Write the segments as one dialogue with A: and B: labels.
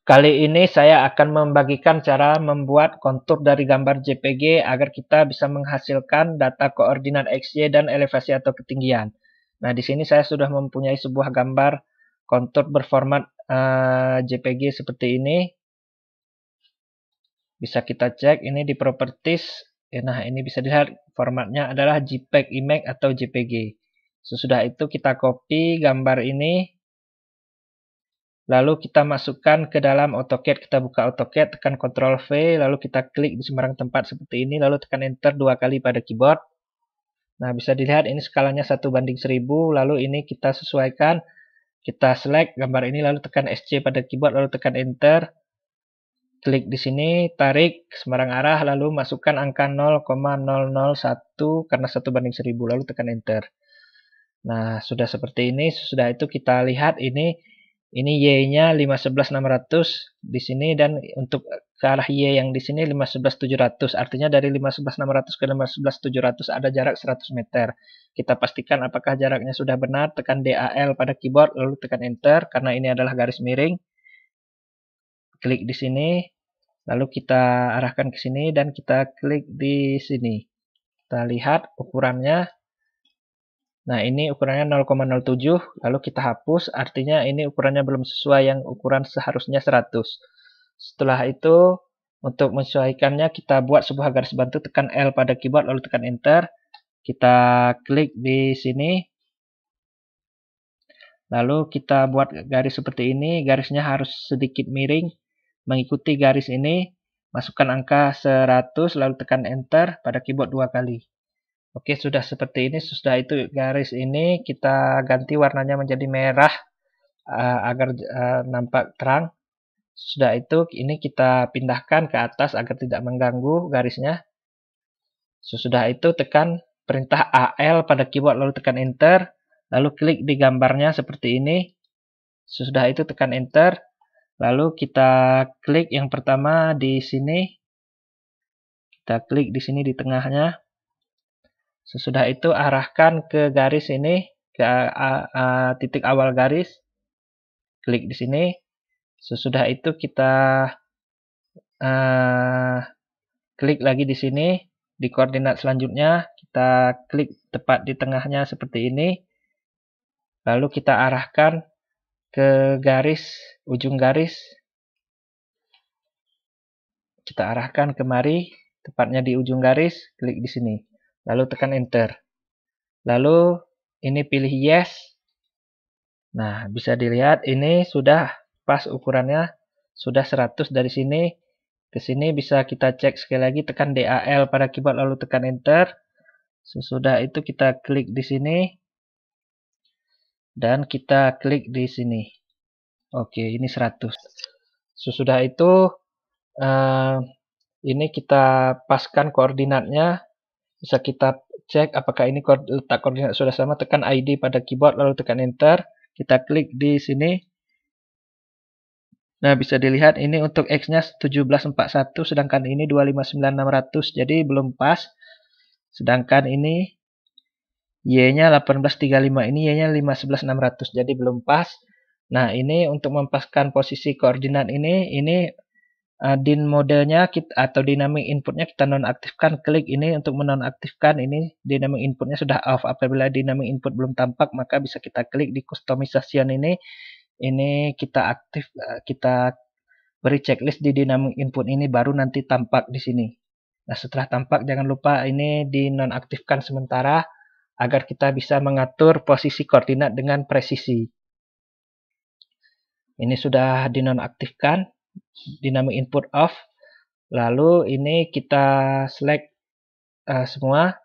A: Kali ini saya akan membagikan cara membuat kontur dari gambar JPG agar kita bisa menghasilkan data koordinat XY dan elevasi atau ketinggian. Nah, di sini saya sudah mempunyai sebuah gambar kontur berformat JPG seperti ini. Bisa kita cek ini di properties. Nah, ini bisa dilihat formatnya adalah JPEG image atau JPG. Sesudah itu kita copy gambar ini. Lalu kita masukkan ke dalam AutoCAD. Kita buka AutoCAD, tekan Ctrl V, lalu kita klik di sembarang tempat seperti ini, lalu tekan Enter 2 kali pada keyboard. Nah, bisa dilihat ini skalanya 1:1000, lalu ini kita sesuaikan. Kita select gambar ini, lalu tekan SC pada keyboard, lalu tekan Enter. Klik di sini, tarik sembarang arah, lalu masukkan angka 0,001 karena 1:1000, lalu tekan Enter. Nah, sudah seperti ini. Sudah itu kita lihat ini Y-nya 511.600 di sini, dan untuk ke arah Y yang di sini 511.700. Artinya dari 511.600 ke 511.700 ada jarak 100 meter. Kita pastikan apakah jaraknya sudah benar, tekan DAL pada keyboard lalu tekan Enter karena ini adalah garis miring. Klik di sini, lalu kita arahkan ke sini dan kita klik di sini. Kita lihat ukurannya. Nah, ini ukurannya 0,07, lalu kita hapus, artinya ini ukurannya belum sesuai yang ukuran seharusnya 100. Setelah itu, untuk menyesuaikannya, kita buat sebuah garis bantu, tekan L pada keyboard, lalu tekan Enter. Kita klik di sini, lalu kita buat garis seperti ini, garisnya harus sedikit miring, mengikuti garis ini, masukkan angka 100, lalu tekan Enter pada keyboard 2 kali. Oke, sudah seperti ini. Sudah itu garis ini kita ganti warnanya menjadi merah agar nampak terang. Sudah itu ini kita pindahkan ke atas agar tidak mengganggu garisnya. Sesudah itu tekan perintah AL pada keyboard lalu tekan Enter. Lalu klik di gambarnya seperti ini. Sesudah itu tekan Enter. Lalu kita klik yang pertama di sini. Kita klik di sini di tengahnya. Sesudah itu arahkan ke garis ini, ke titik awal garis. Klik di sini. Sesudah itu kita klik lagi di sini. Di koordinat selanjutnya, kita klik tepat di tengahnya seperti ini. Lalu kita arahkan ke garis, ujung garis. Kita arahkan kemari, tepatnya di ujung garis, klik di sini. Lalu tekan Enter. Lalu ini pilih Yes. Nah, bisa dilihat ini sudah pas ukurannya, sudah 100 dari sini ke sini. Bisa kita cek sekali lagi, tekan DAL pada keyboard lalu tekan Enter. Sesudah itu kita klik di sini dan kita klik di sini. Oke, ini 100. Sesudah itu ini kita paskan koordinatnya. Bisa kita cek apakah ini letak koordinat sudah sama, tekan ID pada keyboard lalu tekan Enter. Kita klik di sini. Nah, bisa dilihat ini untuk X-nya 1741, sedangkan ini 259.600, jadi belum pas. Sedangkan ini Y-nya 1835, ini Y-nya 511.600, jadi belum pas. Nah, ini untuk mempaskan posisi koordinat ini DIN modenya atau dynamic inputnya kita nonaktifkan. Klik ini untuk menonaktifkan. Ini dynamic inputnya sudah off. Apabila dynamic input belum tampak, maka bisa kita klik di customization ini. Ini kita aktif, kita beri checklist di dynamic input ini, baru nanti tampak di sini. Nah, setelah tampak jangan lupa ini dinonaktifkan sementara agar kita bisa mengatur posisi koordinat dengan presisi. Ini sudah dinonaktifkan, dynamic input off. Lalu ini kita select semua.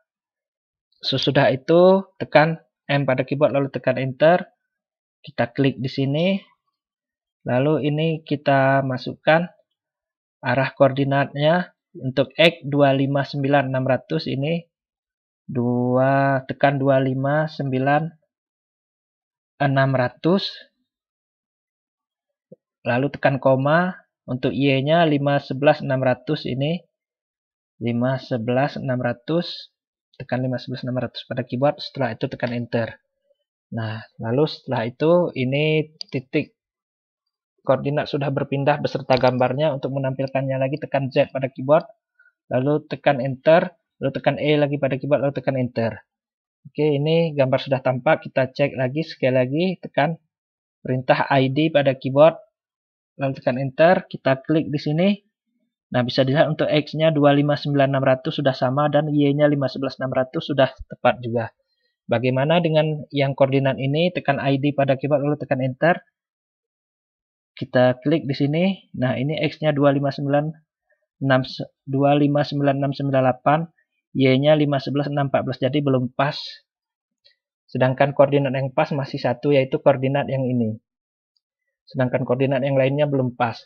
A: Sesudah itu tekan M pada keyboard lalu tekan Enter. Kita klik di sini. Lalu ini kita masukkan arah koordinatnya. Untuk X 259.600 ini tekan 259.600. Lalu tekan koma. Untuk Y-nya 511.600 ini 511.600. Tekan 511.600 pada keyboard. Setelah itu tekan Enter. Nah, lalu setelah itu ini titik koordinat sudah berpindah beserta gambarnya. Untuk menampilkannya lagi tekan Z pada keyboard, lalu tekan Enter, lalu tekan E lagi pada keyboard, lalu tekan Enter. Oke, ini gambar sudah tampak. Kita cek lagi sekali lagi, tekan perintah ID pada keyboard, lalu tekan Enter, kita klik di sini. Nah, bisa dilihat untuk X-nya 259600 sudah sama dan Y-nya 511.600 sudah tepat juga. Bagaimana dengan yang koordinat ini? Tekan ID pada keyboard lalu tekan Enter. Kita klik di sini. Nah, ini X-nya 259698, Y-nya 511.614. Jadi belum pas. Sedangkan koordinat yang pas masih satu, yaitu koordinat yang ini. Sedangkan koordinat yang lainnya belum pas.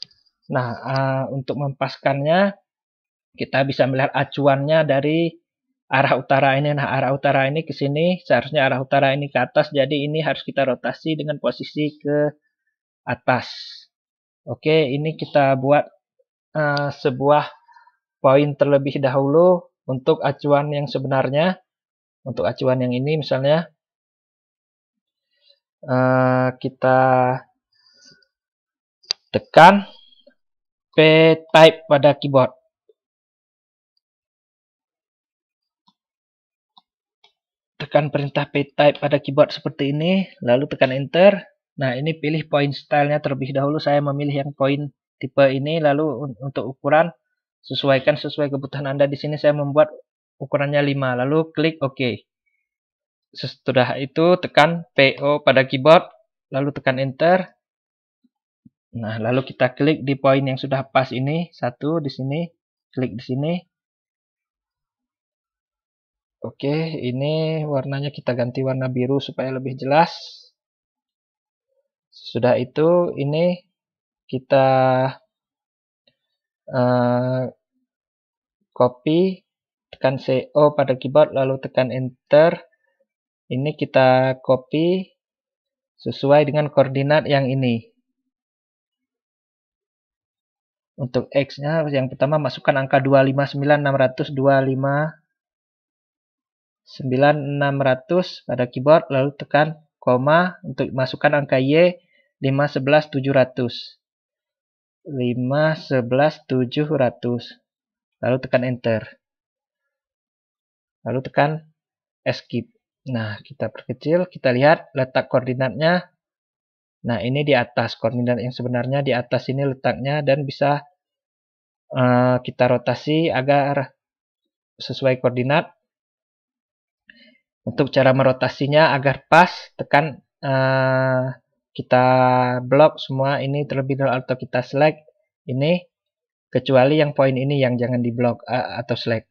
A: Nah, untuk mempaskannya, kita bisa melihat acuannya dari arah utara ini. Nah, arah utara ini ke sini, seharusnya arah utara ini ke atas, jadi ini harus kita rotasi dengan posisi ke atas. Oke, ini kita buat sebuah poin terlebih dahulu untuk acuan yang sebenarnya. Untuk acuan yang ini misalnya, kita tekan P-type pada keyboard. Tekan perintah P-type pada keyboard seperti ini, lalu tekan Enter. Nah, ini pilih point stylenya terlebih dahulu. Saya memilih yang point tipe ini, lalu untuk ukuran, sesuaikan sesuai kebutuhan Anda. Di sini saya membuat ukurannya 5, lalu klik OK. Setelah itu, tekan PO pada keyboard, lalu tekan Enter. Nah, lalu kita klik di poin yang sudah pas ini, satu di sini, klik di sini. Oke, ini warnanya kita ganti warna biru supaya lebih jelas. Sudah itu, ini kita copy, tekan CO pada keyboard, lalu tekan Enter. Ini kita copy sesuai dengan koordinat yang ini. Untuk X-nya, yang pertama masukkan angka 259600, 259600 pada keyboard, lalu tekan koma untuk masukkan angka Y, 511700. 511700. Lalu tekan Enter. Lalu tekan Escape. Nah, kita perkecil, kita lihat letak koordinatnya. Nah, ini di atas, koordinat yang sebenarnya di atas ini letaknya, dan bisa kita rotasi agar sesuai koordinat. Untuk cara merotasinya agar pas, tekan kita blok semua ini terlebih dahulu atau kita select ini, kecuali yang poin ini yang jangan diblok atau select.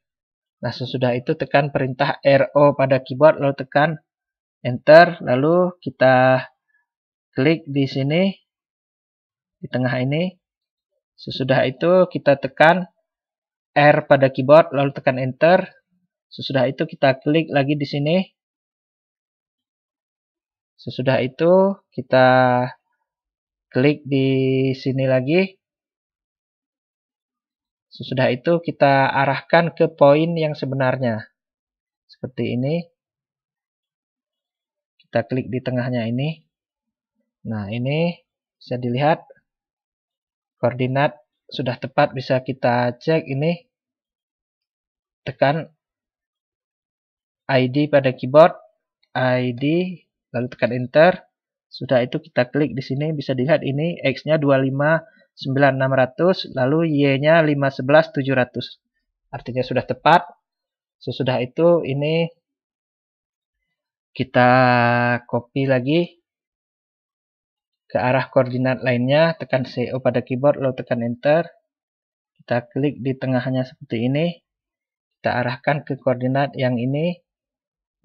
A: Nah, sesudah itu tekan perintah RO pada keyboard, lalu tekan Enter, lalu kita klik di sini, di tengah ini. Sesudah itu kita tekan R pada keyboard, lalu tekan Enter. Sesudah itu kita klik lagi di sini. Sesudah itu kita klik di sini lagi. Sesudah itu kita arahkan ke poin yang sebenarnya. Seperti ini. Kita klik di tengahnya ini. Nah, ini bisa dilihat koordinat sudah tepat, bisa kita cek ini. Tekan ID pada keyboard, ID, lalu tekan Enter. Sudah itu kita klik di sini, bisa dilihat ini X-nya 259600, lalu Y-nya 511700. Artinya sudah tepat. Sesudah itu ini kita copy lagi ke arah koordinat lainnya, tekan CO pada keyboard, lalu tekan Enter. Kita klik di tengahnya seperti ini. Kita arahkan ke koordinat yang ini.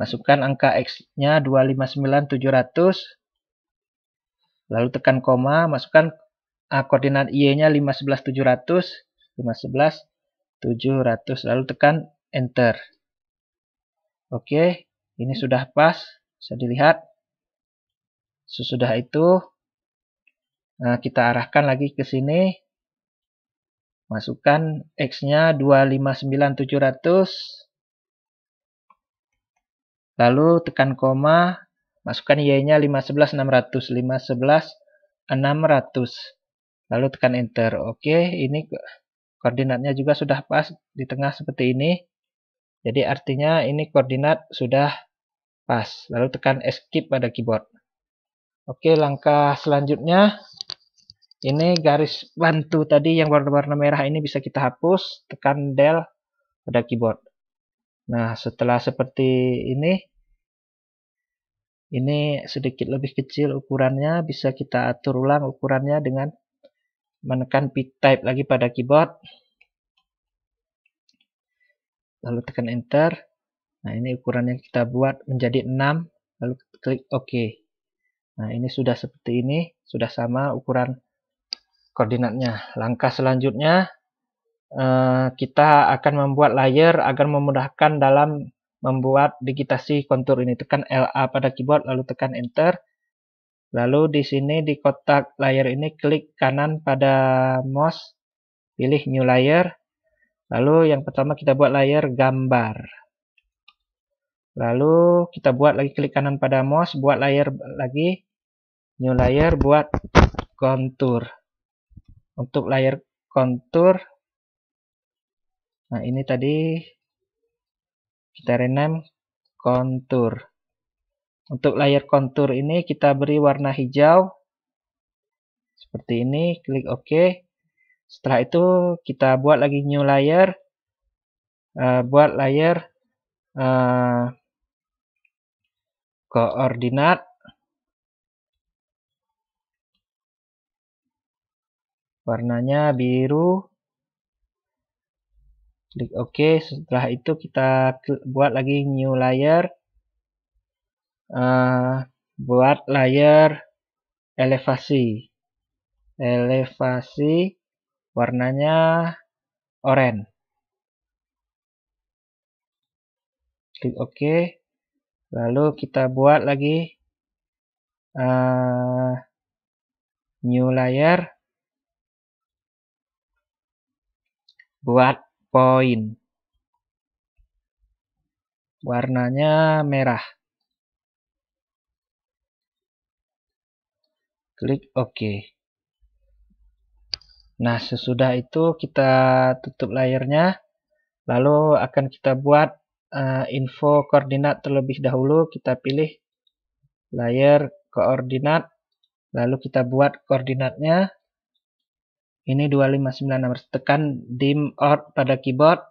A: Masukkan angka X-nya 259700. Lalu tekan koma, masukkan koordinat Y-nya 511.700. 511.700. Lalu tekan Enter. Oke, ini sudah pas. Bisa dilihat. Sesudah itu, kita arahkan lagi ke sini. Masukkan X-nya 259700. Lalu tekan koma. Masukkan Y-nya 511.600. 511.600. lalu tekan enter. Oke, ini koordinatnya juga sudah pas di tengah seperti ini. Jadi artinya ini koordinat sudah pas. Lalu tekan escape pada keyboard. Oke, langkah selanjutnya ini garis bantu tadi yang warna-warna merah ini bisa kita hapus, tekan del pada keyboard. Nah, setelah seperti ini sedikit lebih kecil ukurannya, bisa kita atur ulang ukurannya dengan menekan P-type lagi pada keyboard. Lalu tekan enter. Nah, ini ukurannya kita buat menjadi 6, lalu klik OK. Nah, ini sudah seperti ini, sudah sama ukuran koordinatnya. Langkah selanjutnya, kita akan membuat layer agar memudahkan dalam membuat digitasi kontur ini. Tekan LA pada keyboard, lalu tekan enter. Lalu di sini di kotak layer ini klik kanan pada mouse, pilih new layer. Lalu yang pertama kita buat layer gambar. Lalu kita buat lagi, klik kanan pada mouse, buat layer lagi, new layer, buat kontur. Untuk layer kontur, nah ini tadi kita rename kontur. Untuk layer kontur ini kita beri warna hijau seperti ini, klik OK. Setelah itu kita buat lagi new layer, buat layer koordinat, warnanya biru, klik OK. Setelah itu kita buat lagi new layer, buat layer elevasi, warnanya oranye, klik OK. Lalu kita buat lagi new layer, buat point, warnanya merah, klik OK. Nah, sesudah itu kita tutup layernya, lalu akan kita buat info koordinat terlebih dahulu. Kita pilih layer koordinat, lalu kita buat koordinatnya. Ini 259, tekan dim out pada keyboard,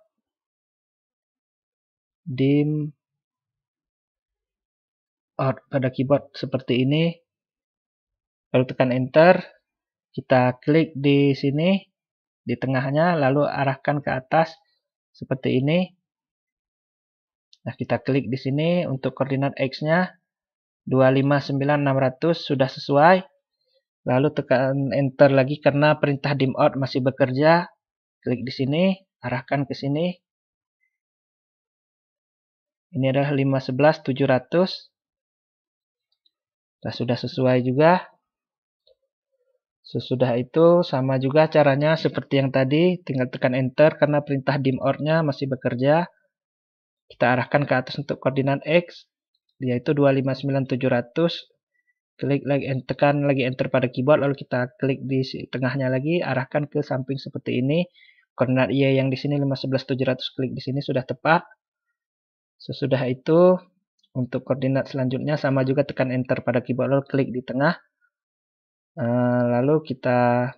A: dim out pada keyboard seperti ini, lalu tekan enter. Kita klik di sini di tengahnya, lalu arahkan ke atas seperti ini. Nah, kita klik di sini untuk koordinat X-nya 259,600 sudah sesuai. Lalu tekan enter lagi karena perintah dim out masih bekerja. Klik di sini, arahkan ke sini. Ini adalah 511,700. Nah, sudah sesuai juga. Sesudah itu sama juga caranya seperti yang tadi, tinggal tekan enter karena perintah dim out-nya masih bekerja. Kita arahkan ke atas untuk koordinat X, yaitu 259,700. Klik lagi, tekan lagi enter pada keyboard, lalu kita klik di tengahnya lagi, arahkan ke samping seperti ini. Koordinat Y yang di sini 511,700, klik di sini sudah tepat. Sesudah itu, untuk koordinat selanjutnya sama juga, tekan enter pada keyboard, lalu klik di tengah. Lalu kita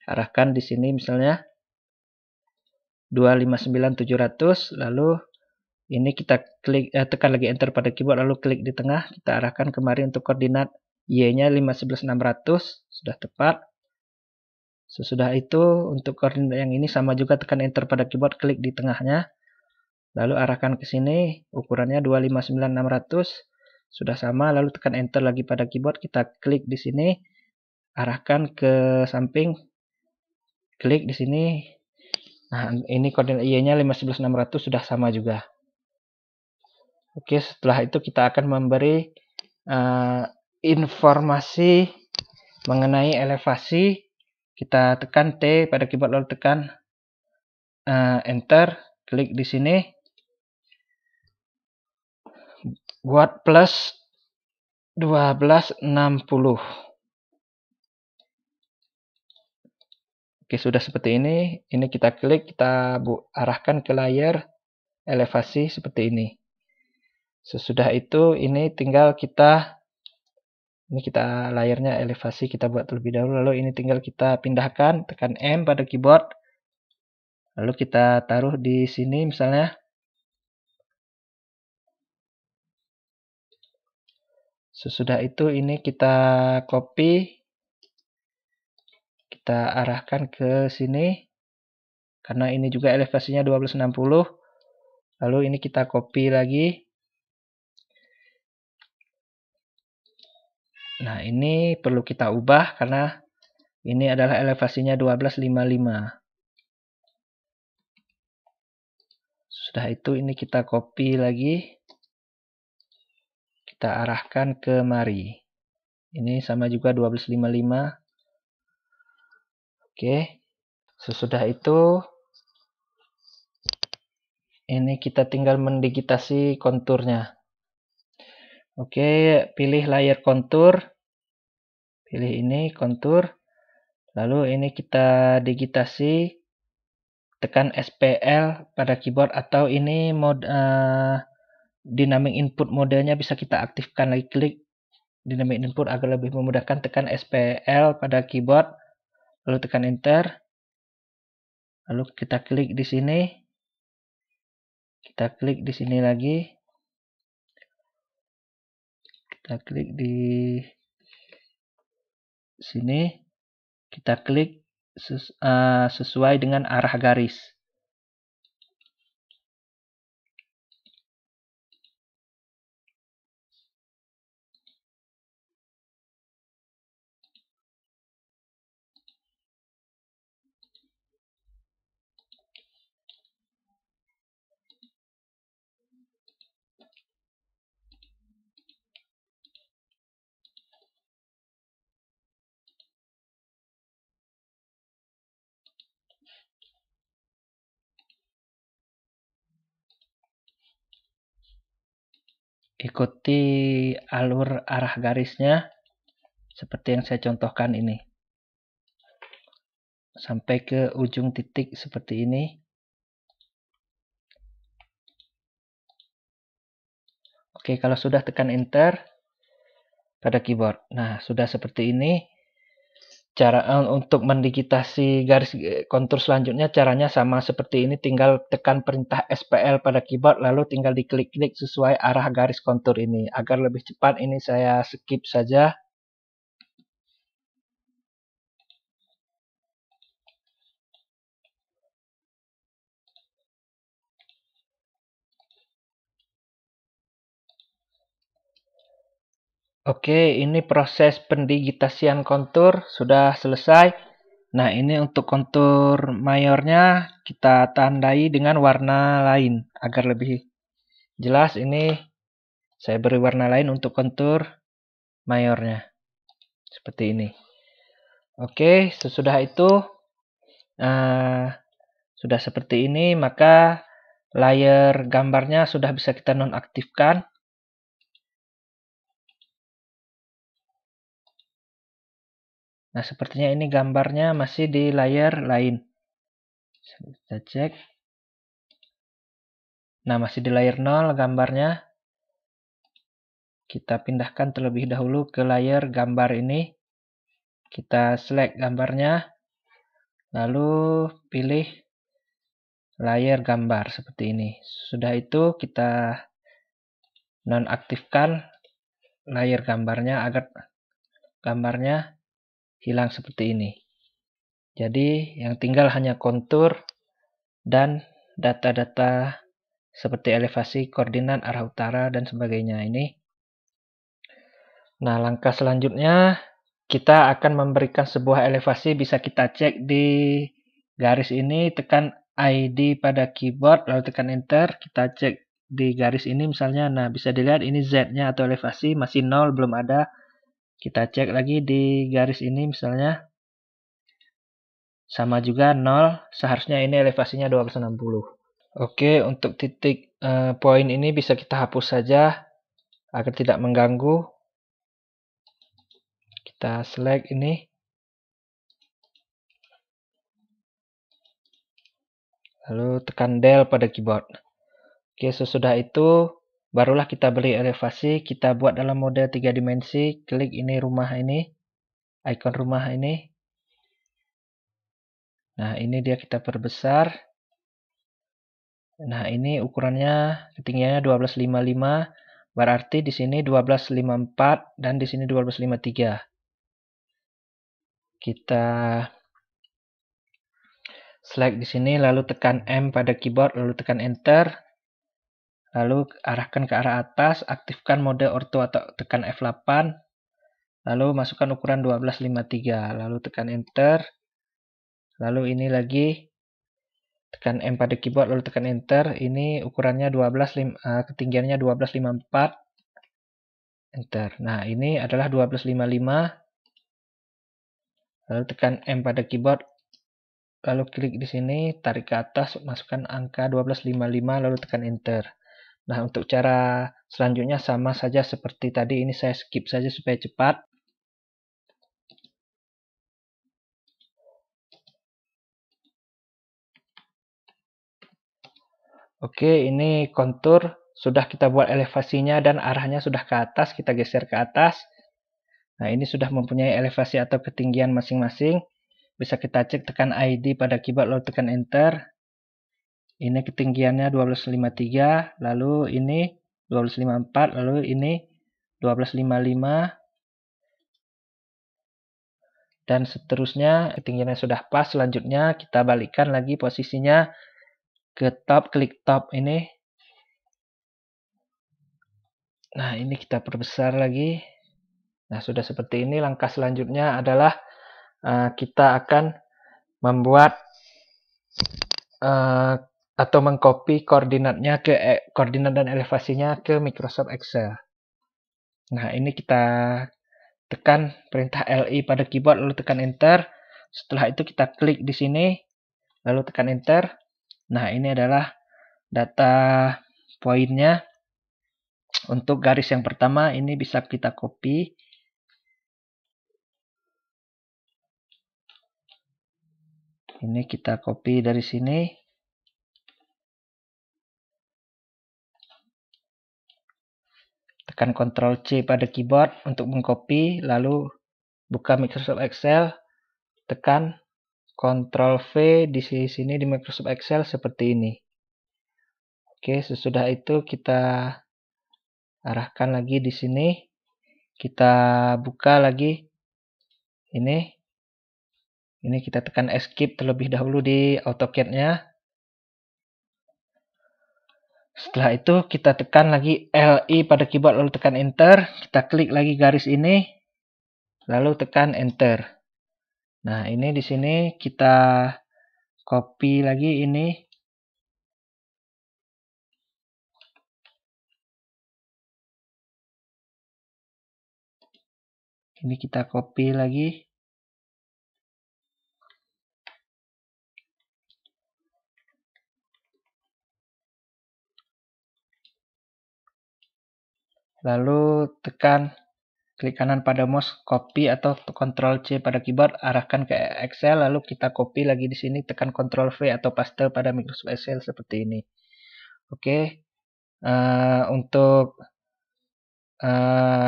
A: arahkan di sini misalnya 259,700, lalu ini kita klik, tekan lagi enter pada keyboard, lalu klik di tengah, kita arahkan kemari untuk koordinat Y-nya 511,600, sudah tepat. Sesudah itu untuk koordinat yang ini sama juga, tekan enter pada keyboard, klik di tengahnya, lalu arahkan ke sini, ukurannya 259,600, sudah sama, lalu tekan enter lagi pada keyboard, kita klik di sini, arahkan ke samping, klik di sini. Nah, ini koordinat Y-nya 511,600 sudah sama juga. Oke, setelah itu kita akan memberi informasi mengenai elevasi. Kita tekan T pada keyboard, lalu tekan enter, klik di sini, buat plus 1260. Oke, sudah seperti ini. Ini kita klik, kita arahkan ke layar elevasi seperti ini. Sesudah itu ini tinggal ini kita layarnya elevasi kita buat terlebih dahulu. Lalu ini tinggal kita pindahkan, tekan M pada keyboard. Lalu kita taruh di sini misalnya. Sesudah itu ini kita copy. Kita arahkan ke sini. Karena ini juga elevasinya 1260. Lalu ini kita copy lagi. Nah, ini perlu kita ubah karena ini adalah elevasinya 1255. Sudah itu ini kita copy lagi. Kita arahkan ke mari. Ini sama juga 1255. Oke. Sesudah itu ini kita tinggal mendigitasi konturnya. Oke, pilih layar kontur. Pilih ini kontur. Lalu ini kita digitasi. Tekan SPL pada keyboard atau ini mode dynamic input modenya bisa kita aktifkan lagi. Klik dynamic input agar lebih memudahkan. Tekan SPL pada keyboard. Lalu tekan enter. Lalu kita klik di sini. Kita klik di sini lagi. Kita klik di sini. Kita klik sesuai dengan arah garis. Ikuti alur arah garisnya seperti yang saya contohkan ini. Sampai ke ujung titik seperti ini. Oke, kalau sudah tekan enter pada keyboard. Nah, sudah seperti ini. Cara untuk mendigitasi garis kontur selanjutnya caranya sama seperti ini. Tinggal tekan perintah SPL pada keyboard lalu tinggal diklik-klik sesuai arah garis kontur ini. Agar lebih cepat ini saya skip saja. Oke, ini proses pendigitasian kontur sudah selesai. Nah, ini untuk kontur mayornya kita tandai dengan warna lain. Agar lebih jelas ini saya beri warna lain untuk kontur mayornya. Seperti ini. Oke, sesudah itu sudah seperti ini, maka layar gambarnya sudah bisa kita nonaktifkan. Nah, sepertinya ini gambarnya masih di layar lain. Kita cek. Nah, masih di layar 0 gambarnya. Kita pindahkan terlebih dahulu ke layar gambar ini. Kita select gambarnya. Lalu pilih layar gambar seperti ini. Sudah itu kita nonaktifkan layar gambarnya agar gambarnya hilang seperti ini. Jadi yang tinggal hanya kontur dan data-data seperti elevasi, koordinat, arah utara, dan sebagainya ini. Nah, langkah selanjutnya kita akan memberikan sebuah elevasi. Bisa kita cek di garis ini, tekan ID pada keyboard, lalu tekan enter. Kita cek di garis ini misalnya. Nah, bisa dilihat ini Z-nya atau elevasi masih 0, belum ada. Kita cek lagi di garis ini misalnya. Sama juga 0, seharusnya ini elevasinya 260. Oke, untuk titik poin ini bisa kita hapus saja agar tidak mengganggu. Kita select ini. lalu tekan Del pada keyboard. Oke, sesudah itu barulah kita beri elevasi, kita buat dalam mode 3 dimensi, klik ini rumah ini, icon rumah ini. Nah, ini dia kita perbesar. Nah, ini ukurannya ketinggiannya 1255, berarti di sini 1254 dan di sini 1253. Kita select di sini, lalu tekan M pada keyboard, lalu tekan Enter. Lalu arahkan ke arah atas, aktifkan mode ortho atau tekan F8. Lalu masukkan ukuran 1253, lalu tekan Enter. Lalu ini lagi, tekan M pada keyboard, lalu tekan Enter. Ini ukurannya 12, ketinggiannya 1254. Enter. Nah, ini adalah 1255. Lalu tekan M pada keyboard, lalu klik di sini, tarik ke atas, masukkan angka 1255, lalu tekan Enter. Nah, untuk cara selanjutnya sama saja seperti tadi, ini saya skip saja supaya cepat. Oke, ini kontur sudah kita buat elevasinya dan arahnya sudah ke atas, kita geser ke atas. Nah, ini sudah mempunyai elevasi atau ketinggian masing-masing. Bisa kita cek, tekan ID pada keyboard lalu tekan Enter. Ini ketinggiannya 1253, lalu ini 1254, lalu ini 1255, dan seterusnya. Ketinggiannya sudah pas, selanjutnya kita balikkan lagi posisinya ke top, klik top ini. Nah, ini kita perbesar lagi. Nah, sudah seperti ini. Langkah selanjutnya adalah kita akan membuat atau mengcopy koordinatnya koordinat dan elevasinya ke Microsoft Excel. Nah, ini kita tekan perintah LI pada keyboard lalu tekan Enter. Setelah itu kita klik di sini lalu tekan Enter. Nah, ini adalah data poinnya. Untuk garis yang pertama ini bisa kita copy. Ini kita copy dari sini. Tekan Ctrl C pada keyboard untuk mengcopy, lalu buka Microsoft Excel, tekan Ctrl V di sini di Microsoft Excel seperti ini. Oke, sesudah itu kita arahkan lagi di sini. Kita buka lagi ini. Ini kita tekan Escape terlebih dahulu di AutoCAD-nya. Setelah itu kita tekan lagi LI pada keyboard lalu tekan Enter. Kita klik lagi garis ini, lalu tekan Enter. Nah, ini di sini kita copy lagi ini. Ini kita copy lagi. Lalu tekan klik kanan pada mouse, copy atau Ctrl C pada keyboard, arahkan ke Excel, lalu kita copy lagi di sini, tekan Ctrl V atau paste pada Microsoft Excel seperti ini. Oke, untuk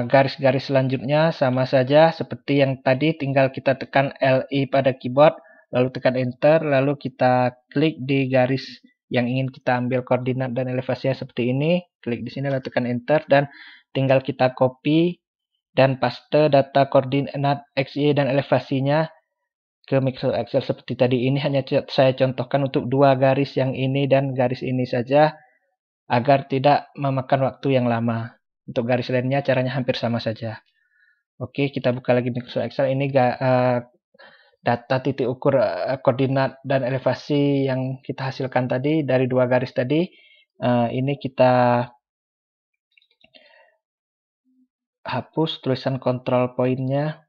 A: garis-garis selanjutnya sama saja seperti yang tadi, tinggal kita tekan LI pada keyboard, lalu tekan Enter, lalu kita klik di garis yang ingin kita ambil koordinat dan elevasinya seperti ini, klik di sini lalu tekan Enter, dan tinggal kita copy dan paste data koordinat XY dan elevasinya ke Microsoft Excel seperti tadi. Ini hanya saya contohkan untuk dua garis yang ini dan garis ini saja, agar tidak memakan waktu yang lama. Untuk garis lainnya caranya hampir sama saja. Oke, kita buka lagi Microsoft Excel. Ini data titik ukur koordinat dan elevasi yang kita hasilkan tadi dari dua garis tadi. Ini kita hapus tulisan kontrol poinnya.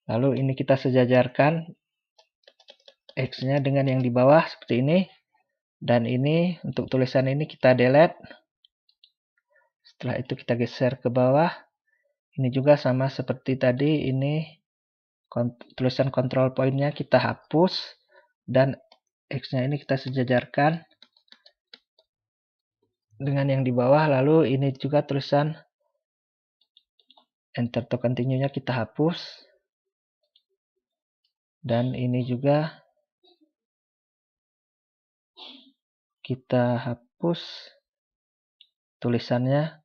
A: Lalu ini kita sejajarkan X-nya dengan yang di bawah seperti ini. Dan ini untuk tulisan ini kita delete. Setelah itu kita geser ke bawah. Ini juga sama seperti tadi, ini tulisan kontrol poinnya kita hapus. dan X-nya ini kita sejajarkan dengan yang di bawah. Lalu ini juga tulisan enter to continue-nya kita hapus. Dan ini juga kita hapus tulisannya.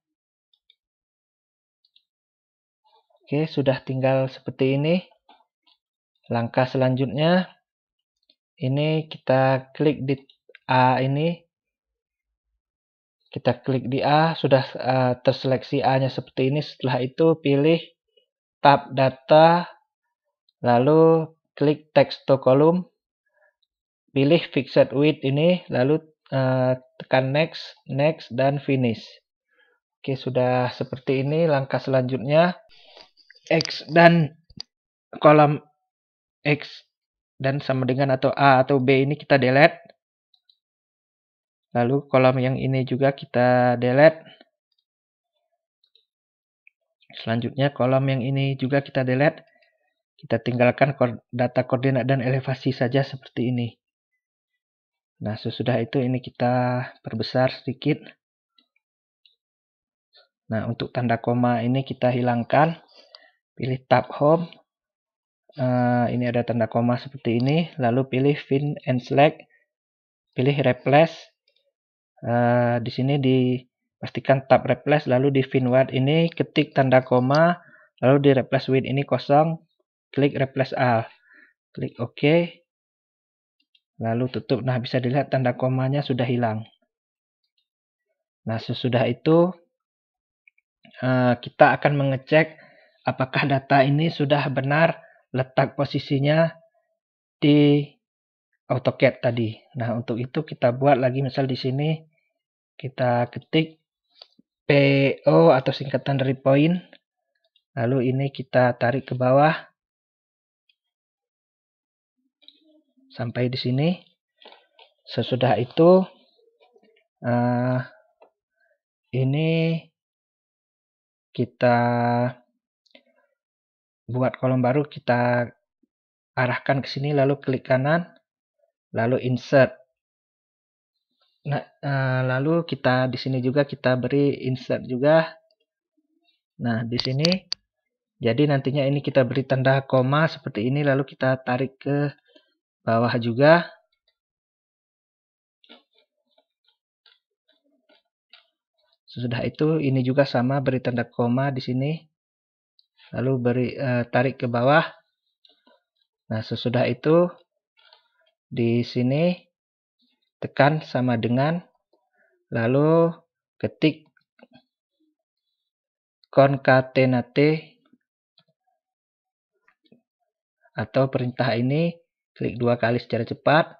A: Oke, sudah tinggal seperti ini. Langkah selanjutnya, ini kita klik di A ini. Kita klik di A, sudah terseleksi A-nya seperti ini. Setelah itu pilih tab data, lalu klik text to column, pilih fixed width ini, lalu tekan next, next, dan finish. Oke, sudah seperti ini. Langkah selanjutnya, X dan kolom X dan sama dengan atau A atau B ini kita delete. Lalu kolom yang ini juga kita delete. Selanjutnya kolom yang ini juga kita delete. Kita tinggalkan data koordinat dan elevasi saja seperti ini. Nah, sesudah itu ini kita perbesar sedikit. Nah, untuk tanda koma ini kita hilangkan. Pilih tab home. Ini ada tanda koma seperti ini. Lalu pilih fill and select. Pilih replace. Di sini dipastikan tab replace, lalu di fill word ini ketik tanda koma, lalu di replace with ini kosong, klik replace all, klik OK, lalu tutup. Nah, bisa dilihat tanda komanya sudah hilang. Nah, sesudah itu kita akan mengecek apakah data ini sudah benar letak posisinya di AutoCAD tadi. Nah, untuk itu kita buat lagi, misal di sini kita ketik PO atau singkatan dari point. Lalu ini kita tarik ke bawah sampai di sini. Sesudah itu ini kita buat kolom baru, kita arahkan ke sini, lalu klik kanan, lalu insert. Nah, lalu kita di sini juga kita beri insert juga. Nah, di sini jadi nantinya ini kita beri tanda koma seperti ini, lalu kita tarik ke bawah juga. Sesudah itu ini juga sama, beri tanda koma di sini. Lalu beri tarik ke bawah. Nah, sesudah itu di sini tekan sama dengan, lalu ketik concatenate atau perintah ini, klik 2 kali secara cepat.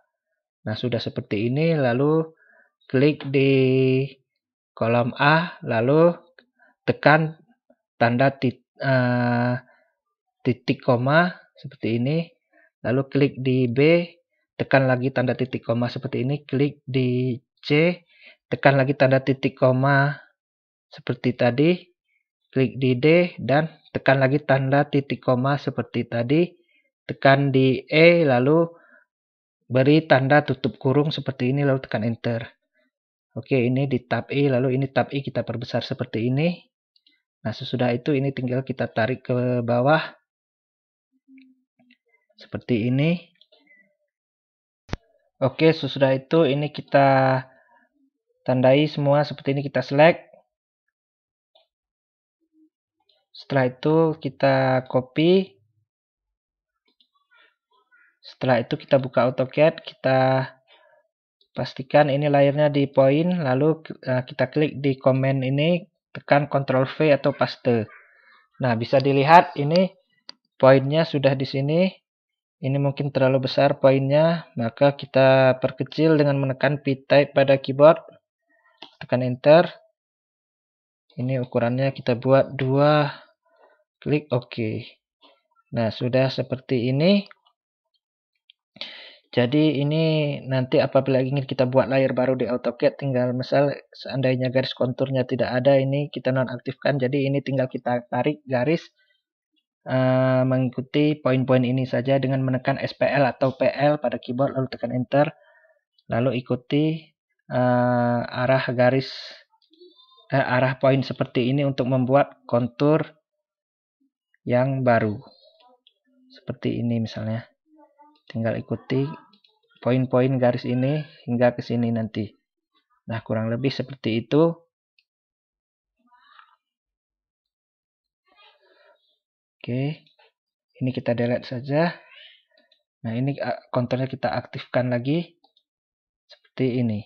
A: Nah, sudah seperti ini, lalu klik di kolom A, lalu tekan tanda titik koma seperti ini, lalu klik di B, tekan lagi tanda titik koma seperti ini, klik di C, tekan lagi tanda titik koma seperti tadi, klik di D, dan tekan lagi tanda titik koma seperti tadi, tekan di E, lalu beri tanda tutup kurung seperti ini, lalu tekan enter. Oke, ini di tab I, lalu ini tab I kita perbesar seperti ini. Nah, sesudah itu ini tinggal kita tarik ke bawah seperti ini. Oke, sesudah itu ini kita tandai semua seperti ini, kita select. Setelah itu kita copy. Setelah itu kita buka AutoCAD, kita pastikan ini layarnya di point, lalu kita klik di command ini, tekan Ctrl V atau paste. Nah, bisa dilihat ini poinnya sudah di sini. Ini mungkin terlalu besar poinnya, maka kita perkecil dengan menekan P-type pada keyboard. Tekan enter. Ini ukurannya kita buat 2. Klik OK. Nah, sudah seperti ini. Jadi ini nanti apabila ingin kita buat layar baru di AutoCAD, tinggal misal seandainya garis konturnya tidak ada, ini kita nonaktifkan. Jadi ini tinggal kita tarik garis mengikuti poin-poin ini saja dengan menekan SPL atau PL pada keyboard lalu tekan enter, lalu ikuti arah poin seperti ini untuk membuat kontur yang baru. Seperti ini misalnya. Tinggal ikuti poin-poin garis ini hingga ke sini nanti. Nah, kurang lebih seperti itu. Oke. Ini kita delete saja. Nah, ini konturnya kita aktifkan lagi. Seperti ini.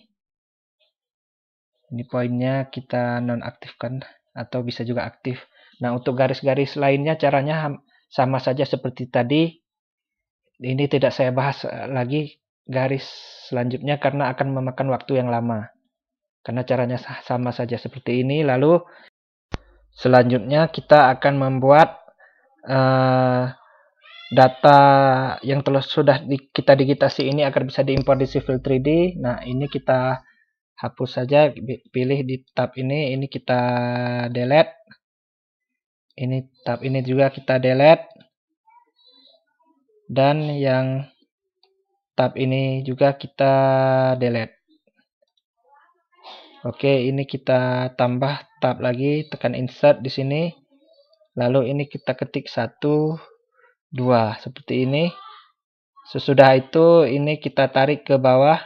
A: Ini poinnya kita nonaktifkan atau bisa juga aktif. Nah, untuk garis-garis lainnya caranya sama saja seperti tadi. Ini tidak saya bahas lagi garis selanjutnya karena akan memakan waktu yang lama. Karena caranya sama saja seperti ini. Lalu selanjutnya kita akan membuat data yang sudah kita digitasi ini agar bisa diimpor di Civil 3D. Nah, ini kita hapus saja, pilih di tab ini kita delete. Ini tab ini juga kita delete. Dan yang tab ini juga kita delete. Oke, ini kita tambah tab lagi, tekan insert di sini. Lalu ini kita ketik 1, 2 seperti ini. Sesudah itu ini kita tarik ke bawah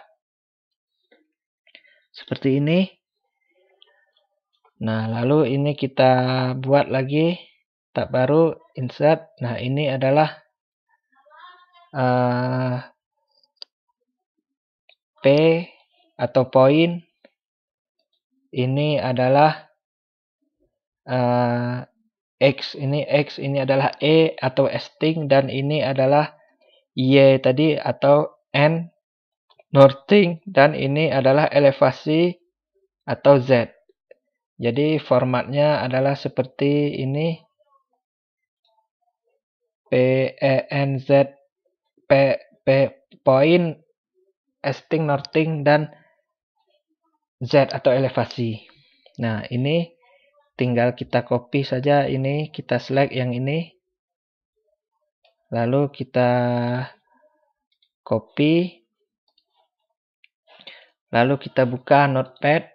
A: seperti ini. Nah, lalu ini kita buat lagi tab baru, insert. Nah, ini adalah P atau poin. Ini adalah X. Ini adalah E atau esting, dan ini adalah Y tadi atau N northing, dan ini adalah elevasi atau Z. Jadi formatnya adalah seperti ini. PENZ point, esting, northing, dan Z atau elevasi. Nah, ini tinggal kita copy saja, ini kita select yang ini. Lalu kita copy. Lalu kita buka Notepad.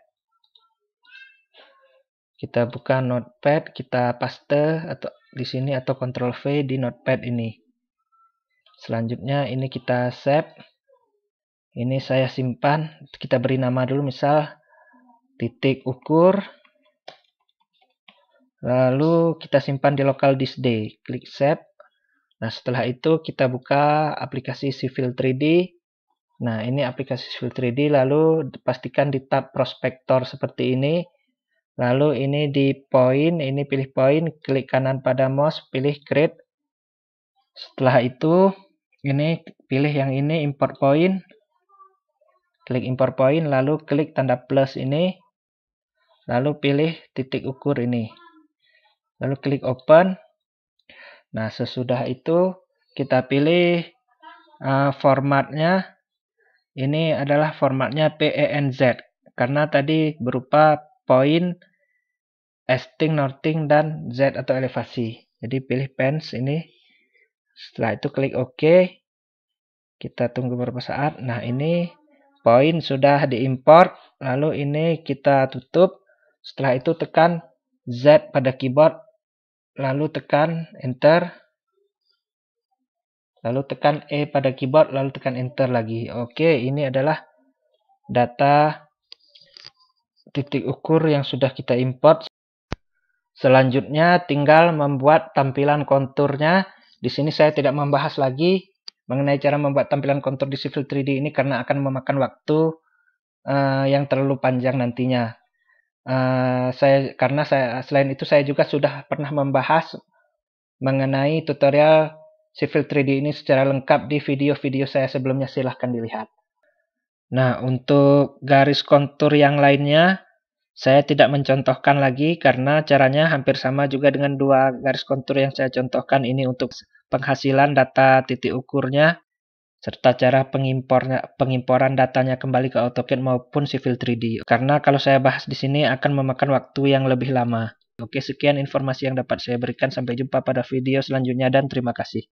A: Kita paste atau di sini atau Ctrl V di Notepad ini. Selanjutnya ini kita save. Ini saya simpan, kita beri nama dulu, misal titik ukur. Lalu kita simpan di local disk D, klik save. Nah, setelah itu kita buka aplikasi Civil 3D. Nah, ini aplikasi Civil 3D, lalu pastikan di tab prospektor seperti ini. Lalu ini di point, ini pilih point, klik kanan pada mouse, pilih create. Setelah itu, ini pilih yang ini, import point. Klik import point, lalu klik tanda plus ini. Lalu pilih titik ukur ini. Lalu klik open. Nah, sesudah itu kita pilih formatnya. Ini adalah formatnya PENZ. Karena tadi berupa point, esting, northing, dan Z atau elevasi. Jadi pilih pens ini. Setelah itu klik OK. Kita tunggu beberapa saat. Nah, ini point sudah diimport. Lalu ini kita tutup. Setelah itu tekan Z pada keyboard. Lalu tekan enter. Lalu tekan E pada keyboard. Lalu tekan enter lagi. Oke, ini adalah data titik ukur yang sudah kita import. Selanjutnya tinggal membuat tampilan konturnya. Di sini saya tidak membahas lagi mengenai cara membuat tampilan kontur di Civil 3D ini karena akan memakan waktu yang terlalu panjang nantinya. Selain itu saya juga sudah pernah membahas mengenai tutorial Civil 3D ini secara lengkap di video-video saya sebelumnya, silahkan dilihat. Nah, untuk garis kontur yang lainnya saya tidak mencontohkan lagi karena caranya hampir sama juga dengan dua garis kontur yang saya contohkan ini untuk penghasilan data titik ukurnya serta cara pengimporan datanya kembali ke AutoCAD maupun Civil 3D. Karena kalau saya bahas di sini akan memakan waktu yang lebih lama. Oke, sekian informasi yang dapat saya berikan. Sampai jumpa pada video selanjutnya dan terima kasih.